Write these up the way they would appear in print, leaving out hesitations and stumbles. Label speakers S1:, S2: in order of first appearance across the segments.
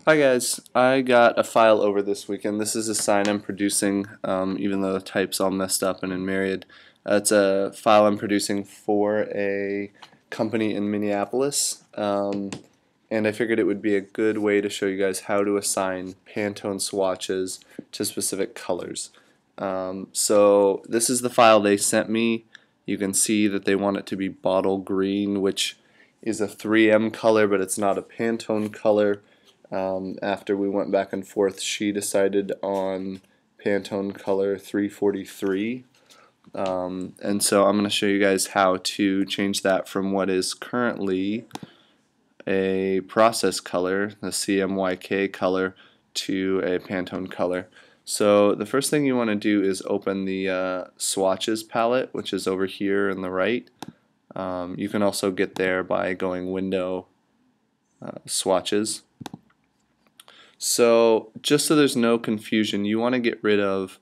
S1: Hi guys, I got a file over this weekend. This is a sign I'm producing, even though the type's all messed up and in Myriad. It's a file I'm producing for a company in Minneapolis, and I figured it would be a good way to show you guys how to assign Pantone swatches to specific colors. So this is the file they sent me. You can see that they want it to be bottle green, which is a 3M color, but it's not a Pantone color. After we went back and forth, she decided on Pantone Color 343. And so I'm going to show you guys how to change that from what is currently a process color, the CMYK color, to a Pantone color. So the first thing you want to do is open the Swatches palette, which is over here on the right. You can also get there by going Window, Swatches. So just so there's no confusion, you want to get rid of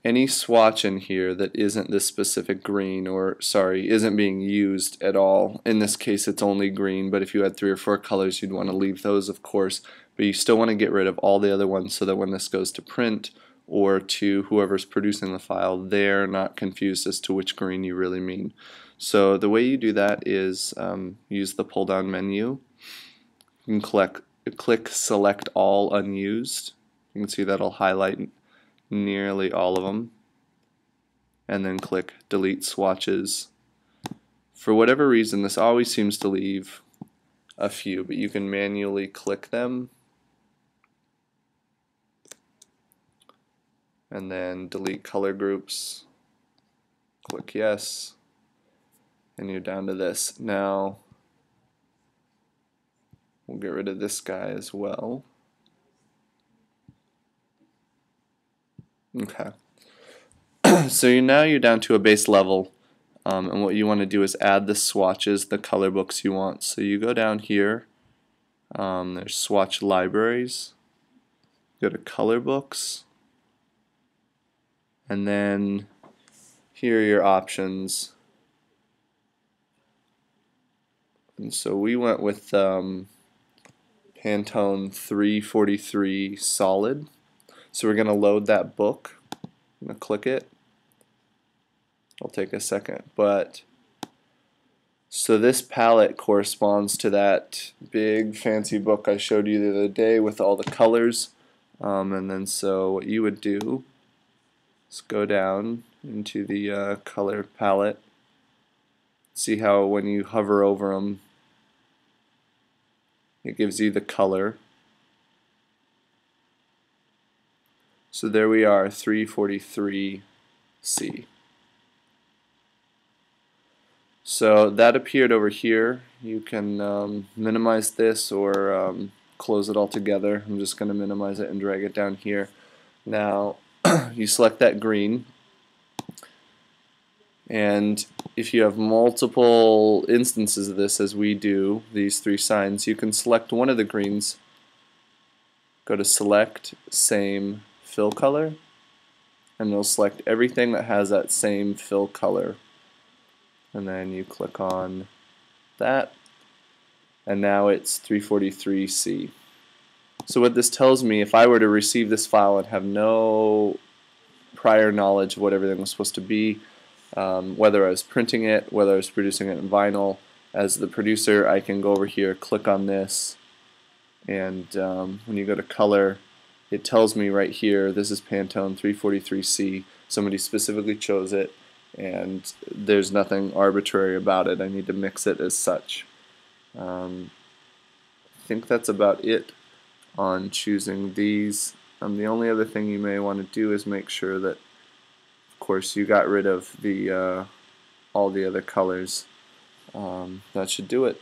S1: any swatch in here that isn't this specific green, or sorry, isn't being used at all. In this case it's only green, but if you had 3 or 4 colors you'd want to leave those, of course, but you still want to get rid of all the other ones so that when this goes to print or to whoever's producing the file, they're not confused as to which green you really mean. So the way you do that is use the pull down menu. You can click select all unused. You can see that'll highlight nearly all of them, and then click delete swatches. For whatever reason this always seems to leave a few, but you can manually click them and then delete color groups, click yes, and you're down to this. Now we'll get rid of this guy as well. Okay. So now you're down to a base level, and what you want to do is add the swatches, the color books you want. So you go down here, there's swatch libraries, go to color books, and then here are your options. And so we went with Pantone 343 solid. So we're going to load that book. I'm going to click it. It'll take a second, but so this palette corresponds to that big fancy book I showed you the other day with all the colors. And then so what you would do is go down into the color palette. See how when you hover over them it gives you the color. So there we are, 343C. So that appeared over here. You can minimize this or close it all together. I'm just going to minimize it and drag it down here. Now you select that green, and if you have multiple instances of this, as we do, these 3 signs, you can select one of the greens, go to select, same, fill color, and it'll select everything that has that same fill color. And then you click on that, and now it's 343C. So what this tells me, if I were to receive this file and have no prior knowledge of what everything was supposed to be, whether I was printing it, whether I was producing it in vinyl, as the producer I can go over here, click on this, and when you go to color, it tells me right here, this is Pantone 343C. Somebody specifically chose it, and there's nothing arbitrary about it. I need to mix it as such. I think that's about it on choosing these. The only other thing you may want to do is make sure that, of course, you got rid of the all the other colors. That should do it.